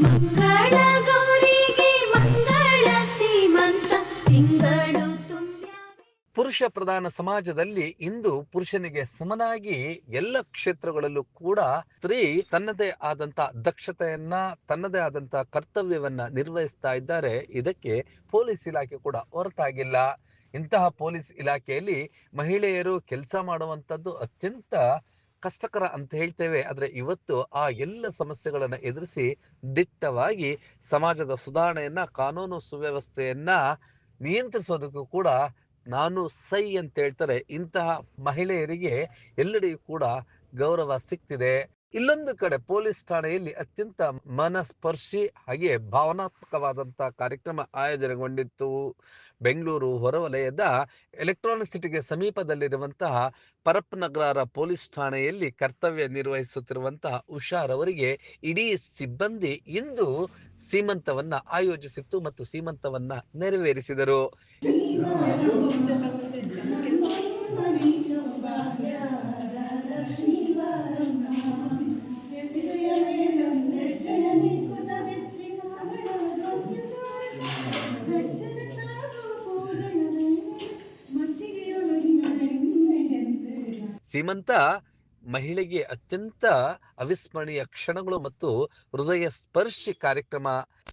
ಮಂಗಳ ಗೌರಿಗೆ ಮಂಗಳ ಸೀಮಂತ ತಿಂಗಳು ಪುರುಷ ಪ್ರಧಾನ ಸಮಾಜದಲ್ಲಿ ಇಂದು ಪುರುಷನಿಗೆ ಸಮನಾಗಿ ಎಲ್ಲ ಕ್ಷೇತ್ರಗಳಲ್ಲೂ ಕೂಡ ಸ್ತ್ರೀ ತನ್ನದೇ ಆದಂತ ದಕ್ಷತೆಯನ್ನ ತನ್ನದೇ ಆದಂತ ಕರ್ತವ್ಯವನ್ನ ನಿರ್ವಹಿಸ್ತಾ ಇದ್ದಾರೆ. ಇದಕ್ಕೆ ಪೊಲೀಸ್ ಇಲಾಖೆ ಕೂಡ ಹೊರತಾಗಿಲ್ಲ. ಇಂತಹ ಪೊಲೀಸ್ ಇಲಾಖೆಯಲ್ಲಿ ಮಹಿಳೆಯರು ಕೆಲಸ ಮಾಡುವಂತದ್ದು ಅತ್ಯಂತ ಕಷ್ಟಕರ ಅಂತ ಹೇಳ್ತೇವೆ. ಆದ್ರೆ ಇವತ್ತು ಆ ಎಲ್ಲ ಸಮಸ್ಯೆಗಳನ್ನ ಎದುರಿಸಿ ದಿಟ್ಟವಾಗಿ ಸಮಾಜದ ಸುಧಾರಣೆಯನ್ನ, ಕಾನೂನು ಸುವ್ಯವಸ್ಥೆಯನ್ನ ನಿಯಂತ್ರಿಸೋದಕ್ಕೂ ಕೂಡ ನಾನು ಸೈ ಅಂತ ಹೇಳ್ತಾರೆ. ಇಂತಹ ಮಹಿಳೆಯರಿಗೆ ಎಲ್ಲೆಡೆಯೂ ಕೂಡ ಗೌರವ ಸಿಗ್ತಿದೆ. ಇಲ್ಲೊಂದು ಕಡೆ ಪೊಲೀಸ್ ಠಾಣೆಯಲ್ಲಿ ಅತ್ಯಂತ ಮನಸ್ಪರ್ಶಿ ಹಾಗೆ ಭಾವನಾತ್ಮಕವಾದಂತ ಕಾರ್ಯಕ್ರಮ ಆಯೋಜನೆಗೊಂಡಿತ್ತು. ಬೆಂಗಳೂರು ಹೊರವಲಯದ ಎಲೆಕ್ಟ್ರಾನಿಕ್ ಸಿಟಿಗೆ ಸಮೀಪದಲ್ಲಿರುವಂತಹ ಪರಪ್ಪನಗ್ರಹಾರ ಪೊಲೀಸ್ ಠಾಣೆಯಲ್ಲಿ ಕರ್ತವ್ಯ ನಿರ್ವಹಿಸುತ್ತಿರುವಂತಹ ಉಷಾರವರಿಗೆ ಇಡೀ ಸಿಬ್ಬಂದಿ ಇಂದು ಸೀಮಂತವನ್ನ ಆಯೋಜಿಸಿತ್ತು ಮತ್ತು ಸೀಮಂತವನ್ನ ನೆರವೇರಿಸಿದರು. ಸೀಮಂತ ಮಹಿಳೆಗೆ ಅತ್ಯಂತ ಅವಿಸ್ಮರಣೀಯ ಕ್ಷಣಗಳು ಮತ್ತು ಹೃದಯ ಸ್ಪರ್ಶಿ ಕಾರ್ಯಕ್ರಮ.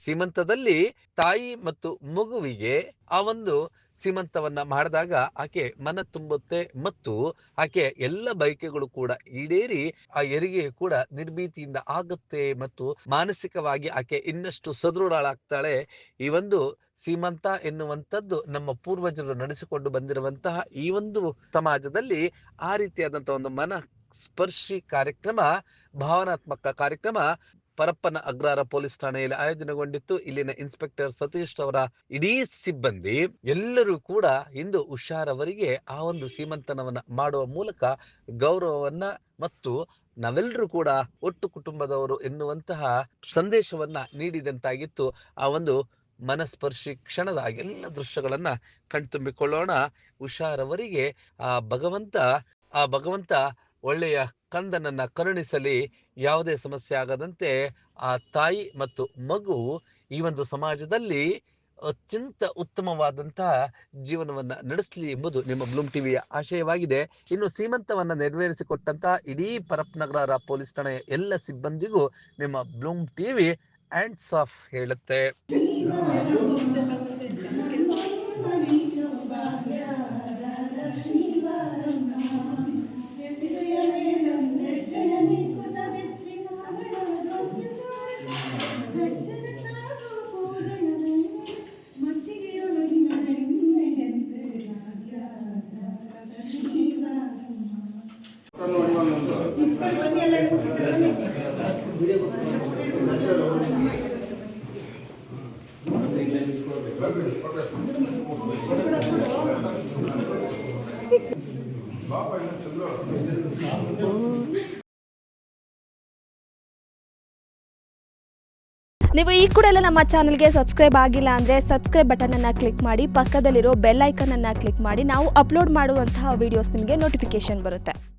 ಸೀಮಂತದಲ್ಲಿ ತಾಯಿ ಮತ್ತು ಮಗುವಿಗೆ ಆ ಒಂದು ಸೀಮಂತವನ್ನ ಮಾಡಿದಾಗ ಆಕೆ ಮನ ತುಂಬುತ್ತೆ ಮತ್ತು ಆಕೆ ಎಲ್ಲ ಬಯಕೆಗಳು ಕೂಡ ಈಡೇರಿ ಆ ಹೆರಿಗೆ ಕೂಡ ನಿರ್ಭೀತಿಯಿಂದ ಆಗುತ್ತೆ ಮತ್ತು ಮಾನಸಿಕವಾಗಿ ಆಕೆ ಇನ್ನಷ್ಟು ಸದೃಢಳಾಗ್ತಾಳೆ. ಈ ಒಂದು ಸೀಮಂತ ಎನ್ನುವಂಥದ್ದು ನಮ್ಮ ಪೂರ್ವಜರು ನಡೆಸಿಕೊಂಡು ಬಂದಿರುವಂತಹ ಈ ಒಂದು ಸಮಾಜದಲ್ಲಿ ಆ ರೀತಿಯಾದಂತಹ ಒಂದು ಮನ ಸ್ಪರ್ಶಿ ಕಾರ್ಯಕ್ರಮ, ಭಾವನಾತ್ಮಕ ಕಾರ್ಯಕ್ರಮ ಪರಪ್ಪನ ಅಗ್ರಹಾರ ಪೊಲೀಸ್ ಠಾಣೆಯಲ್ಲಿ ಆಯೋಜನೆಗೊಂಡಿತ್ತು. ಇಲ್ಲಿನ ಇನ್ಸ್ಪೆಕ್ಟರ್ ಸತೀಶ್ ಅವರ ಇಡೀ ಸಿಬ್ಬಂದಿ ಎಲ್ಲರೂ ಕೂಡ ಇಂದು ಹುಷಾರವರಿಗೆ ಆ ಒಂದು ಸೀಮಂತನವನ್ನ ಮಾಡುವ ಮೂಲಕ ಗೌರವವನ್ನ ಮತ್ತು ನಾವೆಲ್ಲರೂ ಕೂಡ ಒಟ್ಟು ಕುಟುಂಬದವರು ಎನ್ನುವಂತಹ ಸಂದೇಶವನ್ನ ನೀಡಿದಂತಾಗಿತ್ತು. ಆ ಒಂದು ಮನಸ್ಪರ್ಶಿ ಕ್ಷಣದ ಎಲ್ಲ ದೃಶ್ಯಗಳನ್ನ ಕಣ್ತುಂಬಿಕೊಳ್ಳೋಣ. ಹುಷಾರವರಿಗೆ ಆ ಭಗವಂತ ಒಳ್ಳೆಯ ಕಂದನನ್ನ ಕರುಣಿಸಲಿ. ಯಾವುದೇ ಸಮಸ್ಯೆ ಆಗದಂತೆ ಆ ತಾಯಿ ಮತ್ತು ಮಗು ಈ ಒಂದು ಸಮಾಜದಲ್ಲಿ ಅತ್ಯಂತ ಉತ್ತಮವಾದಂತಹ ಜೀವನವನ್ನ ನಡೆಸಲಿ ಎಂಬುದು ನಿಮ್ಮ ಬ್ಲೂಮ್ ಟಿವಿಯ ಆಶಯವಾಗಿದೆ. ಇನ್ನು ಸೀಮಂತವನ್ನ ನೆರವೇರಿಸಿಕೊಟ್ಟಂತಹ ಇಡೀ ಪರಪ್ಪನಗ್ರಹಾರ ಪೊಲೀಸ್ ಠಾಣೆಯ ಎಲ್ಲ ಸಿಬ್ಬಂದಿಗೂ ನಿಮ್ಮ ಬ್ಲೂಮ್ ಟಿವಿ ಹ್ಯಾಂಡ್ಸ್ ಆಫ್ ಹೇಳುತ್ತೆ. ನೀವು ಈ ಕೂಡ ಎಲ್ಲ ನಮ್ಮ ಚಾನಲ್ಗೆ ಸಬ್ಸ್ಕ್ರೈಬ್ ಆಗಿಲ್ಲ ಅಂದರೆ ಸಬ್ಸ್ಕ್ರೈಬ್ ಬಟನನ್ನು ಕ್ಲಿಕ್ ಮಾಡಿ, ಪಕ್ಕದಲ್ಲಿರೋ ಬೆಲ್ ಐಕನನ್ನು ಕ್ಲಿಕ್ ಮಾಡಿ. ನಾವು ಅಪ್ಲೋಡ್ ಮಾಡುವಂತಹ ವೀಡಿಯೋಸ್ ನಿಮಗೆ ನೋಟಿಫಿಕೇಶನ್ ಬರುತ್ತೆ.